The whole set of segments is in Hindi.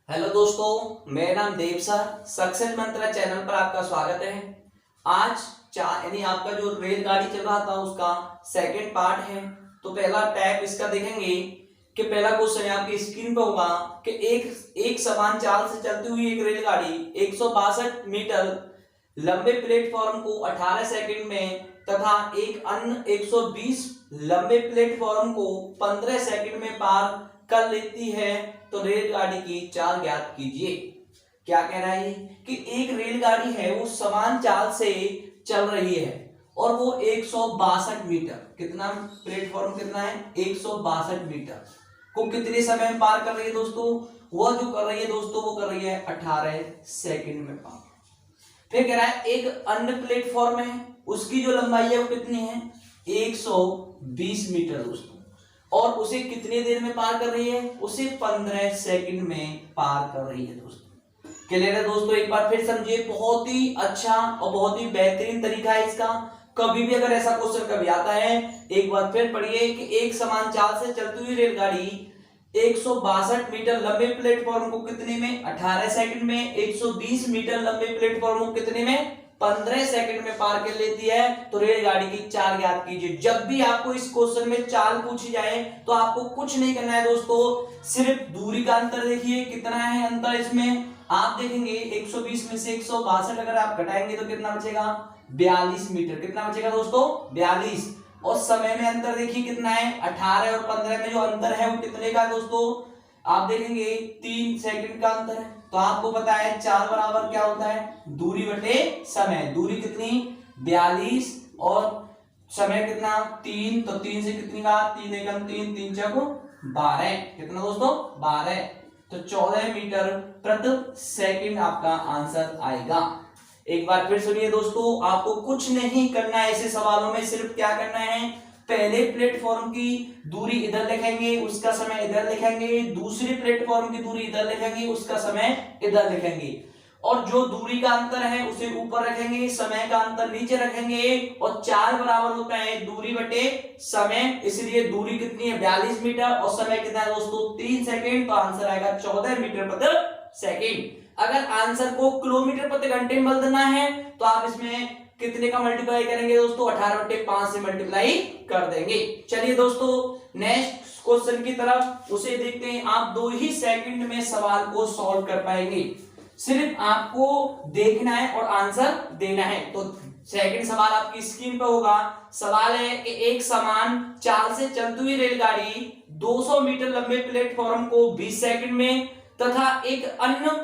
हेलो दोस्तों, मेरा नाम देव सर। सक्सेस मंत्रा चैनल पर आपका स्वागत है। आज यानी आपका जो रेलगाड़ी चल रहा था उसका सेकंड पार्ट है। तो पहला टैप इसका देखेंगे कि पहला क्वेश्चन आपकी स्क्रीन पे होगा कि एक समान चाल से चलती हुई एक रेलगाड़ी 162 मीटर लंबे प्लेटफॉर्म को 18 सेकंड में तथा एक अन्य 120 लंबे प्लेटफॉर्म को 15 सेकंड में पार कर लेती है तो रेलगाड़ी की चाल ज्ञात कीजिए। क्या कह रहा है कि एक रेलगाड़ी है वो समान चाल से चल रही है और वो 162 मीटर, कितना प्लेटफॉर्म कितना है 162 मीटर को कितने समय में पार कर रही है दोस्तों? वो जो कर रही है दोस्तों वो कर रही है 18 सेकंड में पार। फिर कह रहा है एक अन्य प्लेटफॉर्म है, उसकी जो लंबाई है वो कितनी है 120 मीटर दोस्तों, और उसे कितनी देर में पार कर रही है? उसे 15 सेकंड में पार कर रही है दोस्तों। क्लियर है दोस्तों? एक बार फिर समझिए, बहुत ही अच्छा और बहुत ही बेहतरीन तरीका है इसका। कभी भी अगर ऐसा क्वेश्चन कभी आता है एक बार फिर पढ़िए कि एक समान चाल से चलती हुई रेलगाड़ी 162 मीटर लंबे प्लेटफॉर्म को कितने में 18 सेकंड में, 120 मीटर लंबे प्लेटफॉर्म को कितने में 15 सेकंड में पार कर लेती है तो रेलगाड़ी की चाल ज्ञात कीजिए। जब भी आपको इस क्वेश्चन में चाल पूछी जाए तो आपको कुछ नहीं करना है दोस्तों, सिर्फ दूरी का अंतर देखिए कितना है अंतर इसमें। आप देखेंगे 120 में से 162 अगर आप घटाएंगे तो कितना बचेगा 42 मीटर। कितना बचेगा दोस्तों 42। और समय में अंतर देखिए कितना है 18 और 15 में जो अंतर है वो कितने का दोस्तों? आप देखेंगे 3 सेकंड का अंतर है। तो आपको पता है चाल बराबर क्या होता है दूरी बटे समय। दूरी कितनी 42 और समय कितना 3, तो 3 से कितनी का 3 एकम 3, 3 चौको 12, कितना दोस्तों 12, तो 14 मीटर प्रति सेकंड आपका आंसर आएगा। एक बार फिर सुनिए दोस्तों, आपको कुछ नहीं करना है ऐसे सवालों में, सिर्फ क्या करना है पहले प्लेटफॉर्म की दूरी इधर लिखेंगे उसका समय इधर लिखेंगे, दूसरे प्लेटफॉर्म की दूरी इधर लिखेंगे उसका समय इधर लिखेंगे, और जो दूरी का अंतर है उसे ऊपर रखेंगे, समय का अंतर नीचे रखेंगे, और चाल बराबर होता है दूरी बटे समय। इसलिए दूरी कितनी है 42 मीटर और समय कितना है दोस्तों 3 सेकंड, तो आंसर आएगा 14 मीटर प्रति सेकंड। अगर आंसर को किलोमीटर प्रति घंटे में बदलना है तो आप इसमें कितने का मल्टीप्लाई करेंगे दोस्तों 18/5 से मल्टीप्लाई कर देंगे। चलिए दोस्तों नेक्स्ट क्वेश्चन की तरफ उसे देखते हैं। आप 2 ही सेकंड में सवाल को सॉल्व कर पाएंगे, सिर्फ आपको देखना है और आंसर देना है। तो सेकंड सवाल आपकी स्क्रीन पर होगा। सवाल है कि एक समान चाल से चलती हुई रेलगाड़ी 200 मीटर लंबे प्लेटफॉर्म को 20 सेकंड में तथा एक अन्य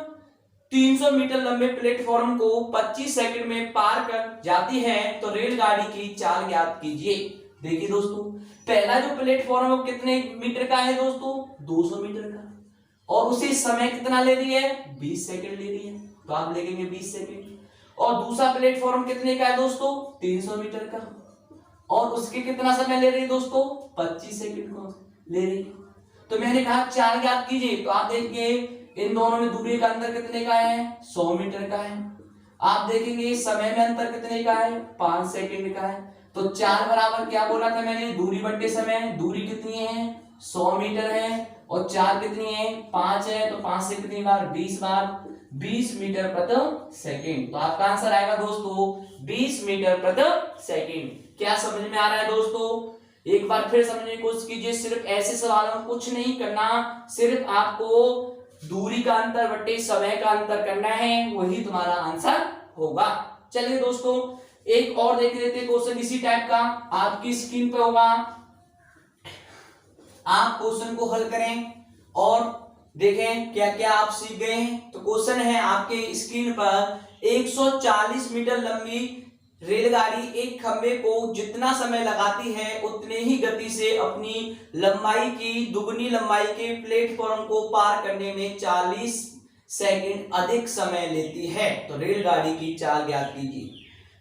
300 मीटर लंबे प्लेटफॉर्म को 25 सेकंड में पार कर जाती है तो रेलगाड़ी की चाल ज्ञात कीजिए। देखिए दोस्तों, पहला जो प्लेटफॉर्म है वो कितने मीटर का है दोस्तों 200 मीटर का, और उसे समय कितना ले रही है 20 सेकंड ले रही है, तो आप लिखेंगे 20 सेकंड। और दूसरा प्लेटफॉर्म कितने का है दोस्तों 300 मीटर का, और उसके कितना समय ले रही है दोस्तों 25 सेकंड को ले रही है। तो मैंने कहा चाल ज्ञात कीजिए, तो आप देखिए इन दोनों में दूरी का अंतर कितने का है 100 मीटर का है। आप देखेंगे समय में अंतर कितने का है 5 सेकंड का है। तो चाल बराबर क्या बोला था मैंने दूरी बट्टे समय। दूरी कितनी है 100 मीटर है और चाल कितनी है 5 है, तो 5 से कितनी बार 20 बार 20 मीटर प्रति सेकंड। तो आपका आंसर आएगा दोस्तों 20 मीटर प्रति सेकंड। क्या समझ में आ रहा है दोस्तों? एक बार फिर समझने की कोशिश कीजिए, सिर्फ ऐसे सवालों में कुछ नहीं करना, सिर्फ आपको दूरी का अंतर बटे समय का अंतर करना है, वही तुम्हारा आंसर होगा। चलिए दोस्तों एक और देख लेते हैं क्वेश्चन इसी टाइप का, आपकी स्क्रीन पे होगा। आप क्वेश्चन को हल करें और देखें क्या क्या आप सीख गए हैं। तो क्वेश्चन है आपके स्क्रीन पर 140 मीटर लंबी रेलगाड़ी एक खंबे को जितना समय लगाती है उतने ही गति से अपनी लंबाई की दुगनी लंबाई के प्लेटफॉर्म को पार करने में 40 सेकंड अधिक समय लेती है तो रेलगाड़ी की चाल ज्ञात कीजिए।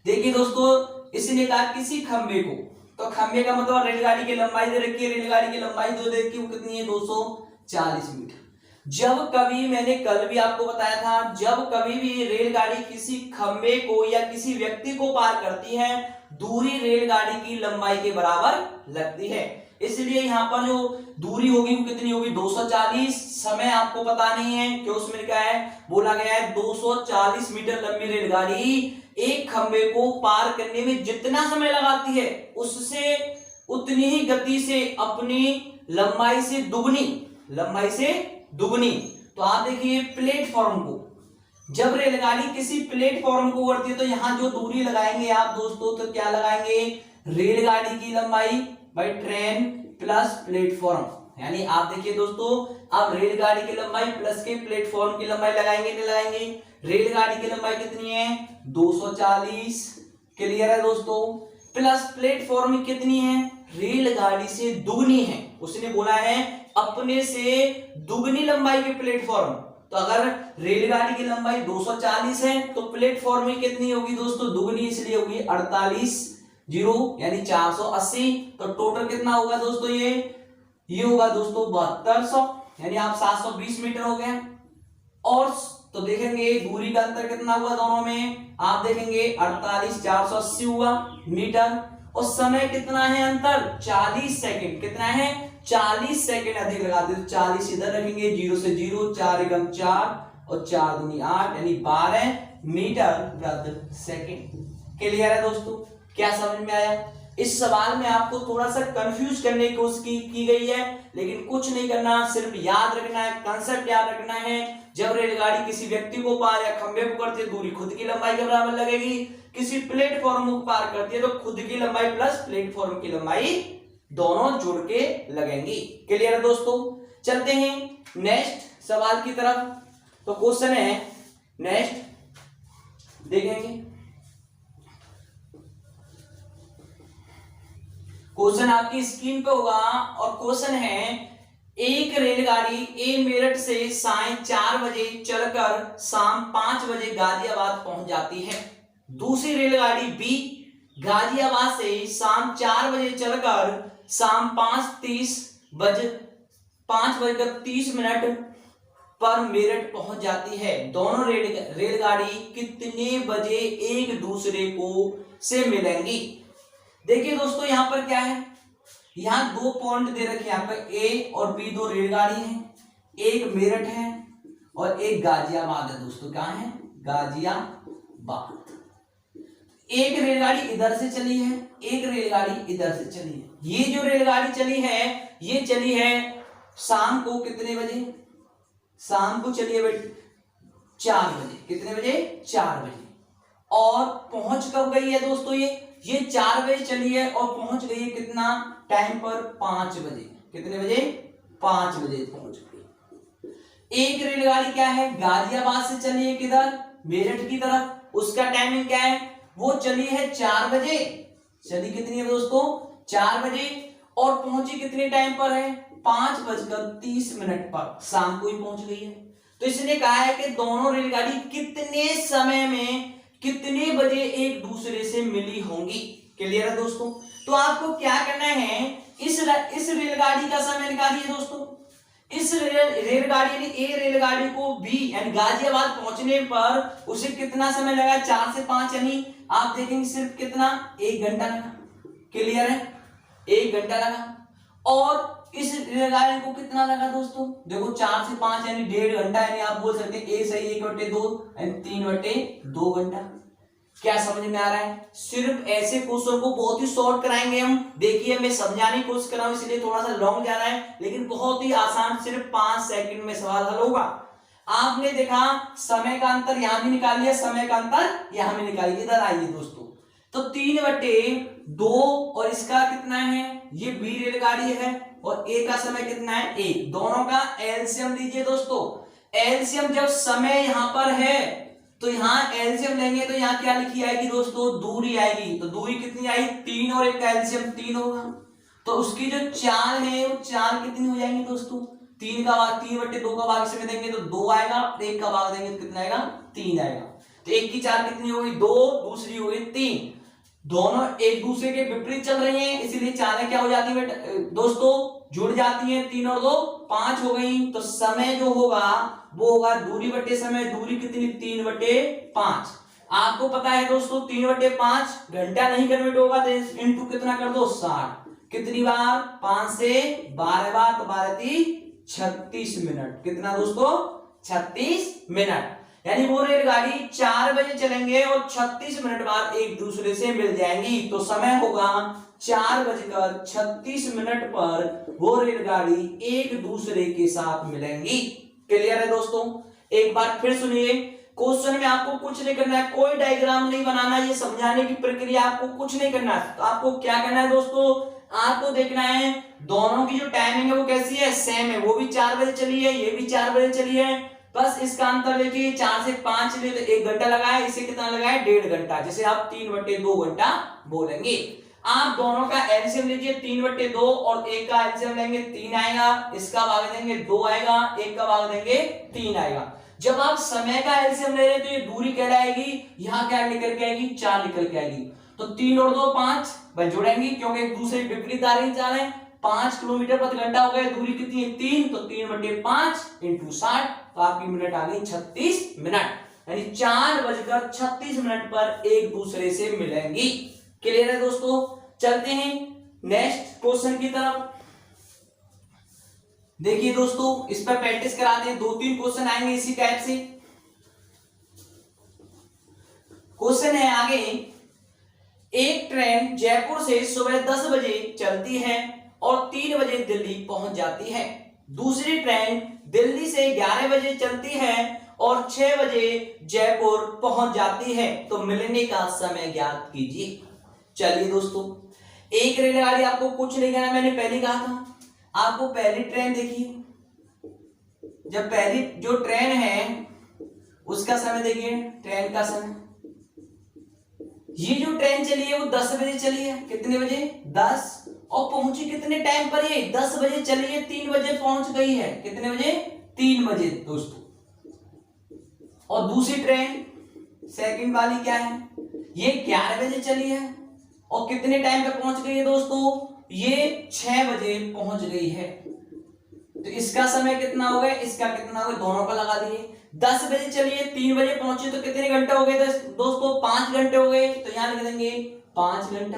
देखिए दोस्तों, इसने कहा किसी खंबे को, तो खंबे का मतलब रेलगाड़ी की लंबाई दे रखी है, रेलगाड़ी की लंबाई दो दे रखी है, वो कितनी है 240 मीटर। जब कभी मैंने कल भी आपको बताया था, जब कभी भी रेलगाड़ी किसी खंबे को या किसी व्यक्ति को पार करती है दूरी रेलगाड़ी की लंबाई के बराबर लगती है। इसलिए यहाँ पर जो दूरी होगी वो कितनी होगी 240। समय आपको पता नहीं है कि उसमें लिखा है, बोला गया है 240 मीटर लंबी रेलगाड़ी एक खंबे को पार करने में जितना समय लगाती है उससे उतनी ही गति से अपनी लंबाई से दुगनी। तो आप देखिए प्लेटफॉर्म को, जब रेलगाड़ी किसी प्लेटफॉर्म को उड़ती है तो यहां जो दूरी लगाएंगे आप दोस्तों, तो क्या लगाएंगे, रेलगाड़ी की लंबाई बाई ट्रेन प्लस प्लेटफॉर्म। यानी आप देखिए दोस्तों, अब रेलगाड़ी की लंबाई प्लस के प्लेटफॉर्म की लंबाई लगाएंगे नहीं लगाएंगे। रेलगाड़ी की लंबाई कितनी है 240, क्लियर है दोस्तों, प्लस प्लेटफॉर्म कितनी है, रेलगाड़ी से दुगनी है। उसने बोला है अपने से दुगनी लंबाई के प्लेटफॉर्म। तो अगर रेलगाड़ी की लंबाई 240 है तो प्लेटफॉर्म में कितनी होगी दोस्तों, दुगनी, इसलिए होगी 48 जीरो यानी 480। तो टोटल कितना होगा दोस्तों, ये होगा दोस्तों 7200, यानी आप 720 मीटर हो गए। और तो देखेंगे दूरी का अंतर कितना हुआ दोनों में, आप देखेंगे 48 480 हुआ मीटर। और समय कितना है अंतर 40 सेकंड, कितना है 40 सेकंड अधिक लगा दे तो 40 इधर रखेंगे, 0 से 0, 4 एकम 4 और 4 दूनी 8 यानी 12 मीटर प्रति सेकंड। क्लियर है दोस्तों, क्या समझ में आया। इस सवाल में आपको थोड़ा सा कंफ्यूज करने की कोशिश की गई है, लेकिन कुछ नहीं करना, सिर्फ याद रखना है, कंसेप्ट याद रखना है। जब रेलगाड़ी किसी व्यक्ति को पार या खंबे को करती है दूरी खुद की लंबाई के बराबर लगेगी, किसी प्लेटफॉर्म को पार करती है तो खुद की लंबाई प्लस प्लेटफॉर्म की लंबाई दोनों जुड़ के लगेंगी। क्लियर है दोस्तों, चलते हैं नेक्स्ट सवाल की तरफ। तो क्वेश्चन है नेक्स्ट देखेंगे, क्वेश्चन आपकी स्क्रीन पे होगा और क्वेश्चन है एक रेलगाड़ी ए मेरठ से सायं 4 बजे चलकर शाम 5 बजे गाजियाबाद पहुंच जाती है। दूसरी रेलगाड़ी बी गाजियाबाद से शाम 4 बजे चलकर शाम 5:30 पर मेरठ पहुंच जाती है। दोनों रेलगाड़ी कितने बजे एक दूसरे को से मिलेंगी। देखिए दोस्तों यहां पर क्या है, यहां 2 पॉइंट दे रखे हैं, यहाँ पर ए और बी 2 रेलगाड़ी हैं, एक मेरठ है और एक गाजियाबाद है दोस्तों। क्या है, गाजियाबाद। एक रेलगाड़ी इधर से चली है, एक रेलगाड़ी इधर से चली है। ये जो रेलगाड़ी चली है ये चली है शाम को कितने बजे, शाम को चली है 4 बजे, कितने बजे 4 बजे। और पहुंच कब गई है दोस्तों, ये 4 बजे चली है और पहुंच गई है कितना टाइम पर 5 बजे, कितने बजे 5 बजे पहुंच गई। एक रेलगाड़ी क्या है गाजियाबाद से चली है किधर मेरठ की तरफ, उसका टाइमिंग क्या है, वो चली है 4 बजे, चली कितनी है दोस्तों 4 बजे और पहुंची कितने टाइम पर है 5:30 पर, शाम को ही पहुंच गई है। तो इसने कहा है कि दोनों रेलगाड़ी कितने समय में कितने बजे एक दूसरे से मिली होंगी। क्लियर है दोस्तों, तो आपको क्या करना है, इस रेलगाड़ी का समय निकालिए दोस्तों। इस रेलगाड़ी ने ए रेलगाड़ी को बी यानी गाजियाबाद पहुंचने पर उसे कितना समय लगा 4 से 5, यानी आप देखेंगे सिर्फ कितना 1 घंटा लगा। क्लियर है, 1 घंटा लगा। और इस रेलगाड़ी को कितना लगा दोस्तों, देखो 4 से 5 यानी 1.5 घंटा, यानी आप बोल सकते हैं ए सही 1/2 यानी 3/2 घंटा। क्या समझ में आ रहा है। सिर्फ ऐसे क्वेश्चन को बहुत ही शॉर्ट कराएंगे हम। देखिए मैं समझाने की कोशिश कर रहा हूं इसलिए थोड़ा सा लॉन्ग जा रहा है, लेकिन बहुत ही आसान, सिर्फ 5 सेकंड में सवाल हल होगा। आपने देखा समय का अंतर यहां भी निकाल लिया, समय का अंतर यहां भी निकालिए। इधर आइए दोस्तों, तो 3/2 और इसका कितना है, ये बी रेलगाड़ी है और ए का समय कितना है 1, दोनों का एलसीएम लीजिए दोस्तों। एलसीएम जब समय यहां पर है तो यहां एलसीएम लेंगे तो यहां क्या लिखी आएगी दोस्तों, दूरी आएगी। तो दूरी कितनी आई 3 और 1 का एलसीएम 3 होगा, तो उसकी जो चाल है वो चाल कितनी हो जाएंगी दोस्तों, 3 का भाग 3/2 का भाग इसमें देंगे तो 2 आएगा, 1 का भाग देंगे तो कितना आएगा 3 आएगा। तो एक की चाल कितनी होगी 2, दूसरी होगी 3, दोनों एक दूसरे के विपरीत चल रही हैं, इसीलिए चालें क्या हो जाती है दोस्तों, जुड़ जाती हैं। 3 और 2 5 हो गई। तो समय जो होगा वो होगा दूरी बटे समय, दूरी कितनी 3/5। आपको पता है दोस्तों 3/5 घंटा नहीं कन्वर्ट होगा तो इंटू कितना कर दो 60। कितनी बार? 5 से 12 बार, तो 36 मिनट। कितना दोस्तों? 36 मिनट। यानी वो रेलगाड़ी 4 बजे चलेंगे और 36 मिनट बाद एक दूसरे से मिल जाएंगी। तो समय होगा 4:36 पर वो रेलगाड़ी एक दूसरे के साथ मिलेंगी। क्लियर है दोस्तों? एक बार फिर सुनिए, क्वेश्चन में आपको कुछ नहीं करना है, कोई डायग्राम नहीं बनाना, ये समझाने की प्रक्रिया आपको कुछ नहीं करना है। तो आपको क्या करना है दोस्तों? आपको देखना है दोनों की जो टाइमिंग है वो कैसी है? सेम है। वो भी 4 बजे चली है, ये भी 4 बजे चली है, बस इसका अंतर देखिए, 4 से 5 लिए तो 1 घंटा लगा है, इसे कितना लगा है? 1.5 घंटा। जैसे आप 3/2 घंटा बोलेंगे। आप दोनों का एलसीएम लीजिए, 3/2 और 1 का एलसीएम लेंगे, 3 आएगा, इसका भाग देंगे 2 आएगा, 1 का भाग देंगे 3 आएगा। जब आप समय का एलसीएम ले रहे हैं तो ये दूरी कहलाएगी, यहां क्या निकल के आएगी? 4 निकल के आएगी। तो 3 और 2 5 बस जुड़ेंगी, क्योंकि एक दूसरे विपरीत आ रही चाल है। 5 किलोमीटर प्रति घंटा हो गया, दूरी कितनी है? 3, तो 3/5 × 60, तो आपकी मिनट आ गई 36 मिनट। यानी 4:36 पर एक दूसरे से मिलेंगी। क्लियर है दोस्तों? चलते हैं नेक्स्ट क्वेश्चन की तरफ। देखिए दोस्तों, इस पर प्रैक्टिस कराते हैं, 2-3 क्वेश्चन आएंगे इसी टाइप से। क्वेश्चन है आगे, एक ट्रेन जयपुर से सुबह 10 बजे चलती है और 3 बजे दिल्ली पहुंच जाती है। दूसरी ट्रेन दिल्ली से 11 बजे चलती है और 6 बजे जयपुर पहुंच जाती है। तो मिलने का समय ज्ञात कीजिए। चलिए दोस्तों, एक रेलगाड़ी आपको कुछ नहीं कहना, मैंने पहले कहा था। आपको पहली ट्रेन देखिए, जब पहली जो ट्रेन है उसका समय देखिए, ट्रेन का समय, ये जो ट्रेन चली है वो 10 बजे चली है। कितने बजे? 10। और पहुंची कितने टाइम पर? ये 10 बजे चली है, 3 बजे पहुंच गई है। कितने बजे? 3 बजे दोस्तों। और दूसरी ट्रेन सेकंड वाली क्या है? ये 11 बजे चली है और कितने टाइम पे पहुंच गई है दोस्तों? ये 6 बजे पहुंच गई है। तो इसका समय कितना हो गया, इसका कितना हो गया, दोनों का लगा दिए। 10 बजे चलिए, 3 बजे पहुंचे, तो कितने घंटे हो गए दोस्तों? 5 घंटे हो गए। तो यहां लिख देंगे 5 घंटा।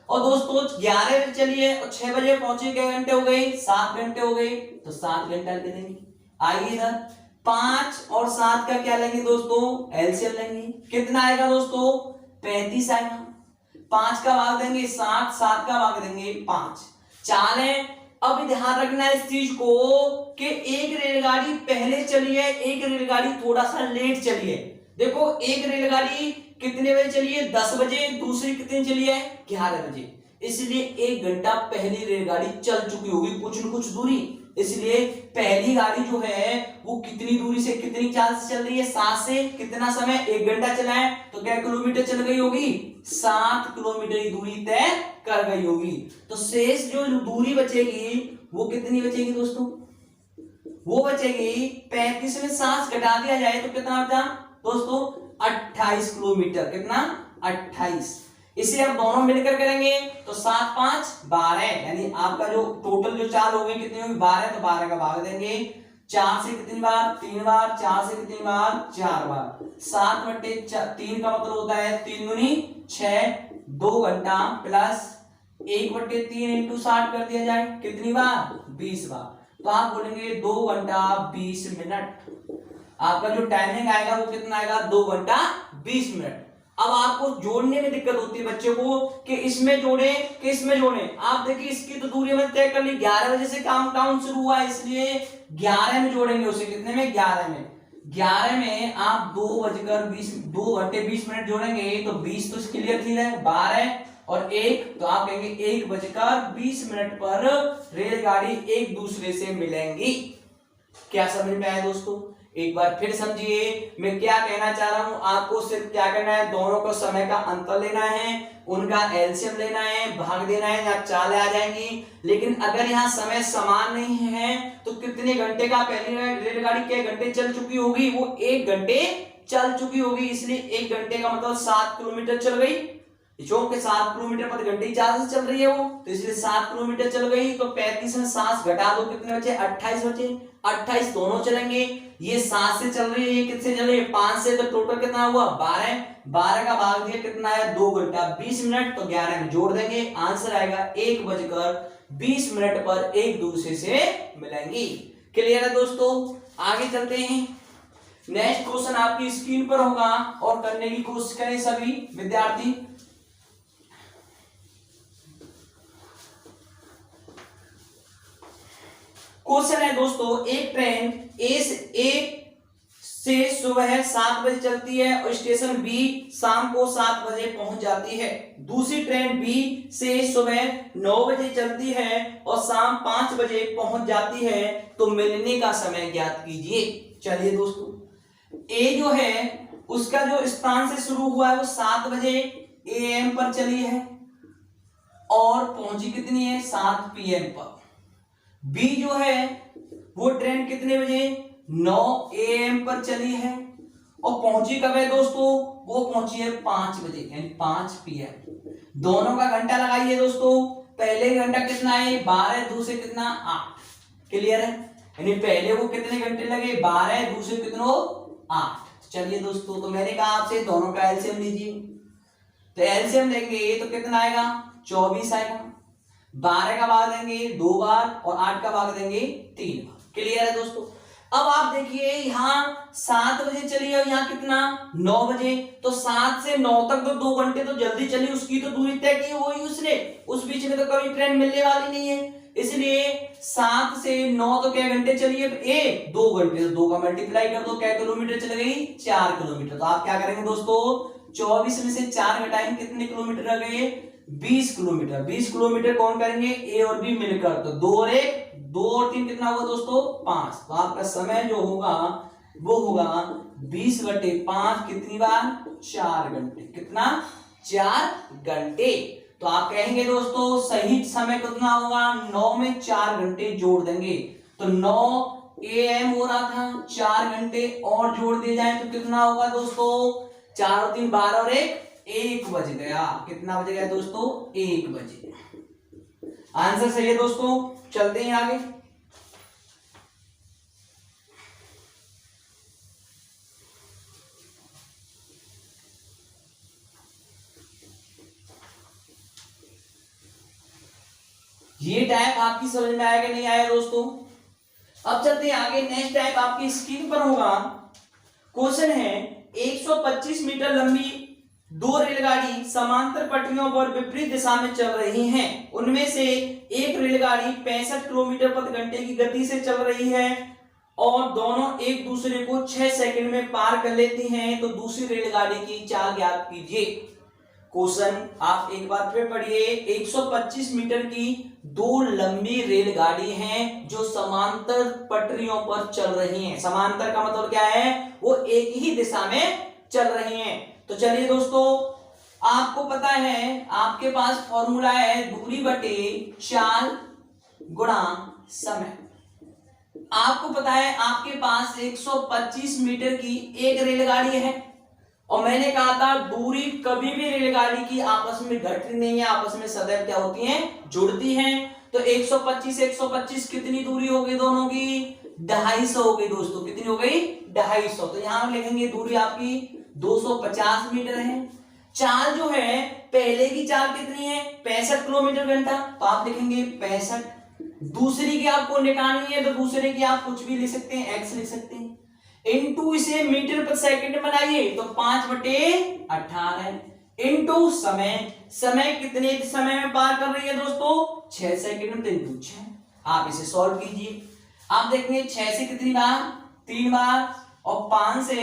और दोस्तों 11 बजे चलिए और 6 बजे पहुंचे, कितने घंटे हो गए? 7 घंटे हो गए। तो 7 घंटा लिख देंगे। आइए इधर 5 और 7 का क्या लेंगे दोस्तों? एलसीएम लेंगे। कितना आएगा दोस्तों? 35 आएगा। 5 का भाग देंगे 7, 7 का भाग देंगे 5। चाल है। अब ध्यान रखना है इस चीज को कि एक रेलगाड़ी पहले चली है, एक रेलगाड़ी थोड़ा सा लेट चली है। देखो, एक रेलगाड़ी कितने बजे चली है? 10 बजे। दूसरी कितनी चली है? 11 बजे। इसलिए 1 घंटा पहली रेलगाड़ी चल चुकी होगी, कुछ न कुछ दूरी। इसलिए पहली गाड़ी जो है वो कितनी दूरी से, कितनी चाल से चल रही है? 7 से। कितना समय? 1 घंटा चला है, तो क्या किलोमीटर चल गई होगी? 7 किलोमीटर की दूरी तय कर गई होगी। तो शेष जो दूरी बचेगी वो कितनी बचेगी दोस्तों? वो बचेगी 35 में 7 घटा दिया जाए तो कितना बचा दोस्तों? 28 किलोमीटर। कितना? 28। इसे आप दोनों मिलकर करेंगे तो 7 5 12, यानी आपका जो टोटल जो चाल होगी कितनी होगी? 12। तो 12 का भाग देंगे 4 से कितनी बार? 3 बार। 4 से कितनी बार? 4 बार। 7/3 का मतलब होता है 3 दूनी 6, 2 घंटा प्लस 1/3 × 60 कर दिया जाए, कितनी बार? 20 बार। तो आप बोलेंगे 2 घंटा 20 मिनट। आपका जो टाइमिंग आएगा वो कितना आएगा? 2 घंटा 20 मिनट। अब आपको जोड़ने में दिक्कत होती है बच्चों को कि इसमें जोड़े कि इसमें जोड़े। आप देखिए, इसकी तो दूरी हमने तय कर ली, 11 बजे से काउंटडाउन शुरू हुआ, इसलिए 11 में जोड़ेंगे उसे। कितने में? 11 में। 11 में आप 2 घंटे 20 मिनट जोड़ेंगे तो 20 तो क्लियर थी है, 12 और 1, तो आप कहेंगे 1:20 पर रेलगाड़ी एक दूसरे से मिलेंगी। क्या समझ में आया दोस्तों? एक बार फिर समझिए मैं क्या कहना चाह रहा हूं। आपको सिर्फ क्या करना है, दोनों को समय का अंतर लेना है, उनका एलसीएम लेना है, भाग देना है, या चालें आ जाएंगी। लेकिन अगर यहाँ समय समान नहीं है तो कितने घंटे का पहली रेलगाड़ी के घंटे चल चुकी होगी? वो 1 घंटे चल चुकी होगी। इसलिए 1 घंटे का मतलब 7 किलोमीटर चल गई। चौक के 7 किलोमीटर प्रति घंटे की चाल से चल रही है वो, तो इसलिए 7 किलोमीटर चल गई। तो 35 में 7 घटा दो, कितने बचे? 28 बचे। 28 दोनों चलेंगे। ये 7 से चल रही है, ये किससे चल रही है 5 से, तो टोटल कितना हुआ 12। 12 का भाग दिया कितना है 2 घंटा 20 मिनट, तो 11 में जोड़ देंगे, आंसर आएगा 1:20 पर एक दूसरे से मिलेंगी। क्लियर है दोस्तों, आगे चलते हैं। नेक्स्ट क्वेश्चन आपकी स्क्रीन पर होगा और करने की कोशिश करें सभी विद्यार्थी। क्वेश्चन है दोस्तों, एक ट्रेन ए से सुबह 7 बजे चलती है और स्टेशन बी शाम को 7 बजे पहुंच जाती है। दूसरी ट्रेन बी से सुबह 9 बजे चलती है और शाम 5 बजे पहुंच जाती है, तो मिलने का समय ज्ञात कीजिए। चलिए दोस्तों, ए जो है उसका जो स्थान से शुरू हुआ है वो 7 बजे AM पर चली है और पहुंची कितनी है 7 PM पर। बी जो है वो ट्रेन कितने बजे 9 AM पर चली है और पहुंची कब है दोस्तों, वो पहुंची है 5 बजे यानी 5 PM। दोनों का घंटा लगाइए दोस्तों, पहले घंटा कितना है 12, दूसरे कितना 8। क्लियर है, यानी पहले वो कितने घंटे लगे 12, दूसरे कितनों 8। चलिए दोस्तों, तो मैंने कहा आपसे दोनों का एलसीएम लीजिए, तो एलसीएम लेंगे तो कितना आएगा 24 आएगा। 12 का भाग देंगे 2 बार और 8 का भाग देंगे 3 बार। क्लियर है दोस्तों। अब आप देखिए यहाँ 7 बजे चली और यहाँ कितना 9 बजे, तो 7 से 9 तक तो 2 घंटे तो जल्दी चली, उसकी तो दूरी तय की वही उसने, उस बीच में तो कभी ट्रेन मिलने वाली नहीं है, इसलिए 7 से 9 तो क्या घंटे चली है ए 2 घंटे, तो 2 का मल्टीप्लाई कर दो, क्या किलोमीटर चले गई 4 किलोमीटर। तो आप क्या करेंगे दोस्तों 24 में से 4 घटाएंगे, कितने किलोमीटर रह गए 20 किलोमीटर। 20 किलोमीटर कौन करेंगे ए और बी मिलकर, तो 2 और 1 2 और 3 कितना हुआ दोस्तों 5। तो आपका समय जो होगा वो होगा 20/5 कितनी बार 4 घंटे, कितना 4 घंटे। तो आप कहेंगे दोस्तों सही समय कितना होगा 9 में 4 घंटे जोड़ देंगे, तो 9 AM हो रहा था, 4 घंटे और जोड़ दिए जाए तो कितना होगा दोस्तों 4 और 3 12 और 1 बज गया। कितना बज गया दोस्तों 1 बजे। आंसर सही है दोस्तों, चलते हैं आगे। ये टाइप आपकी समझ में आया कि नहीं आया दोस्तों। अब चलते हैं आगे, नेक्स्ट टाइप आपकी स्क्रीन पर होगा। क्वेश्चन है 125 मीटर लंबी 2 रेलगाड़ी समांतर पटरियों पर विपरीत दिशा में चल रही हैं। उनमें से एक रेलगाड़ी 65 किलोमीटर प्रति घंटे की गति से चल रही है और दोनों एक दूसरे को 6 सेकंड में पार कर लेती हैं, तो दूसरी रेलगाड़ी की चाल ज्ञात कीजिए। क्वेश्चन आप एक बार फिर पढ़िए, 125 मीटर की 2 लंबी रेलगाड़ी हैं जो समांतर पटरियों पर चल रही हैं। समांतर का मतलब क्या है, वो एक ही दिशा में चल रही हैं। तो चलिए दोस्तों, आपको पता है आपके पास फॉर्मूला है दूरी बटे चाल गुणा समय। आपको पता है आपके पास 125 मीटर की एक रेलगाड़ी है और मैंने कहा था दूरी कभी भी रेलगाड़ी की आपस में घटती नहीं है, आपस में सदैव क्या होती हैं जुड़ती हैं। तो 125 कितनी दूरी हो गई दोनों की 250 हो गई दोस्तों, कितनी हो गई 250। तो यहां लिखेंगे दूरी आपकी 250 मीटर है। चाल जो है पहले की चाल कितनी है 65 किलोमीटर घंटा, तो आप लिखेंगे 65। दूसरी की आपको निकालनी है तो दूसरे की आप कुछ भी लिख सकते हैं, x लिख सकते हैं, इनटू इसे मीटर पर सेकंड बनाइए तो 5/18 इनटू समय। समय कितने समय में पार कर रही है दोस्तों 6 सेकंड में, इनटू 6। आप इसे सॉल्व कीजिए, आप देखेंगे 6 से कितनी बार 3 बार और 5 से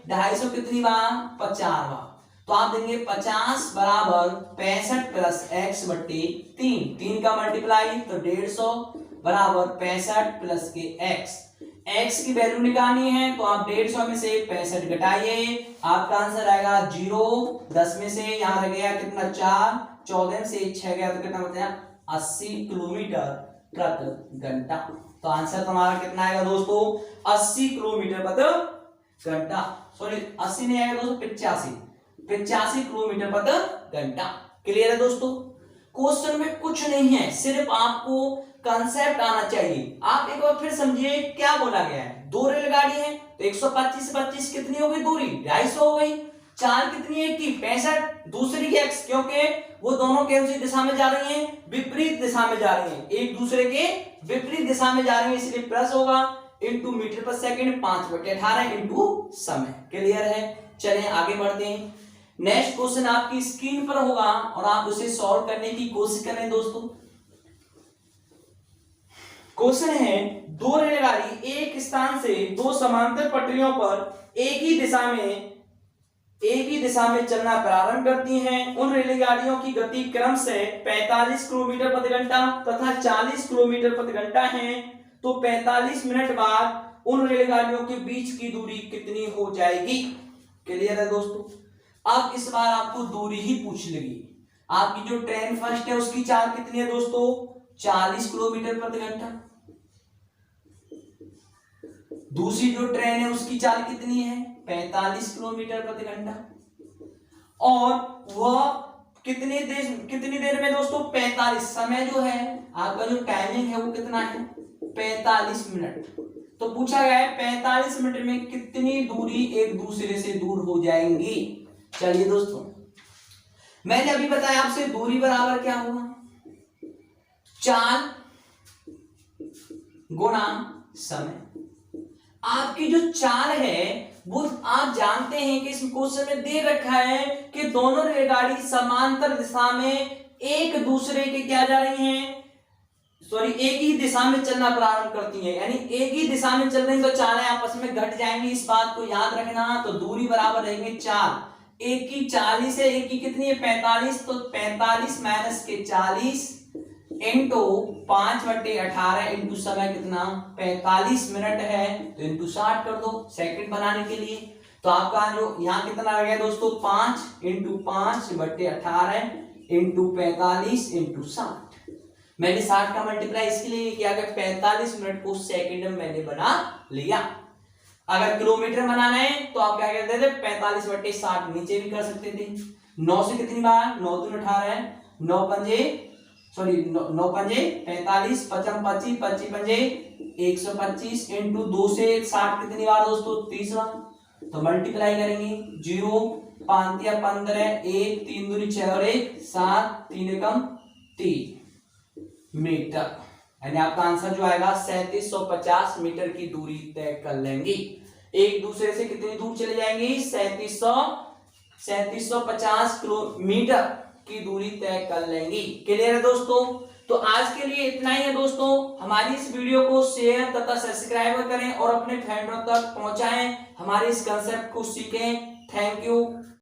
250 कितनी बार 50 बार। तो आप देंगे 50 बराबर 65 प्लस x बट्टे 3 का मल्टीप्लाई तो 150 बराबर 65 प्लस के x की वैल्यू निकालनी है तो आप 150 में से 65 घटाइए, आपका आंसर आएगा 0। 10 में से यहाँ रह गया कितना 4, 14 में से 6 गया तो कितना बचा 80 किलोमीटर प्रति घंटा। तो आंसर तुम्हारा कितना आएगा दोस्तों 80 किलोमीटर प्रति घंटा, सॉरी 80 नहीं आएगा दोस्तों 85 किलोमीटर प्रति घंटा। क्लियर है दोस्तों। क्वेश्चन में कुछ नहीं है, सिर्फ आपको कंसेप्ट आना चाहिए। आप एक बार फिर समझिए क्या बोला गया है। दो रेलगाड़ी है तो 125 से 25 कितनी हो गई दूरी, 250 हो गई। चाल कितनी है की 65, दूसरी की x, क्योंकि वो दोनों कौन सी दिशा में जा रही हैं, विपरीत दिशा में जा रही हैं, एक दूसरे के विपरीत दिशा में जा रही हैं, इसलिए प्लस होगा इंटू मीटर पर सेकंड 5/18 इंटू समय। क्लियर है। चलें आगे बढ़ते हैं। नेक्स्ट क्वेश्चन आपकी स्क्रीन पर होगा और आप उसे सॉल्व करने की कोशिश करें दोस्तों। क्वेश्चन है, दो रेलगाड़ी एक स्थान से दो समांतर पटरियों पर एक ही दिशा में चलना प्रारंभ करती हैं। उन रेलगाड़ियों की गति क्रम से 45 किलोमीटर प्रति घंटा तथा 40 किलोमीटर प्रति घंटा है। तो 45 मिनट बाद उन रेलगाड़ियों के बीच की दूरी कितनी हो जाएगी। क्लियर है दोस्तों। अब इस बार आपको दूरी ही पूछ लेगी। आपकी जो ट्रेन फर्स्ट है उसकी चाल कितनी है दोस्तों, 40 किलोमीटर प्रति घंटा। दूसरी जो ट्रेन है उसकी चाल कितनी है, 45 किलोमीटर प्रति घंटा। और वह कितनी देर में दोस्तों, 45। समय जो है आपका जो टाइमिंग है वो कितना है, 45 मिनट। तो पूछा गया है 45 मिनट में कितनी दूरी एक दूसरे से दूर हो जाएंगी। चलिए दोस्तों, मैंने अभी बताया आपसे दूरी बराबर क्या हुआ, चाल गुणा समय। आपकी जो चाल है वो आप जानते हैं कि इस क्वेश्चन में दे रखा है कि दोनों रेलगाड़ी समांतर दिशा में एक दूसरे के क्या जा रही हैं, एक ही दिशा में चलना प्रारंभ करती हैं। यानी एक ही दिशा में चल रही तो चालें आपस में घट जाएंगी, इस बात को याद रखना। तो दूरी बराबर रहेंगे चाल, एक की 40 है, एक की कितनी है 45। तो 45 माइनस के 40 इंटू 5/18 इंटू समय कितना 45 मिनट है, तो इंटू 60 कर दो सेकंड बनाने के लिए। तो आपका जो यहाँ कितना आ गया दोस्तों, 5 इंटू 5/18 इंटू 45 इंटू 60। मैंने 60 का मल्टीप्लाई इसके लिए किया कि 45 मिनट को सेकंड में मैंने बना लिया। अगर किलोमीटर बनाना है तो आप क्या करते थे, 45/60 नीचे भी कर सकते थे। 9 से कितनी बार, 9 दूनी 18, 9 पंजे 45, 5 25, 25 पंजे 125 इंटू 2 से 60 कितनी बार दोस्तों, 30 बार। तो मल्टीप्लाई करेंगे, 0 5 या 15, 1 3 दूनी 6 और 1 7, 3 एकम 3 मीटर। यानी आपका आंसर जो आएगा 3750 मीटर की दूरी तय कर लेंगी। एक दूसरे से कितनी दूर चले जाएंगी, 3750 किलोमीटर की दूरी तय कर लेंगी। क्लियर है दोस्तों। तो आज के लिए इतना ही है दोस्तों। हमारी इस वीडियो को शेयर तथा सब्सक्राइब करें और अपने फ्रेंडों तक पहुंचाएं। हमारे इस कंसेप्ट को सीखें। Thank you.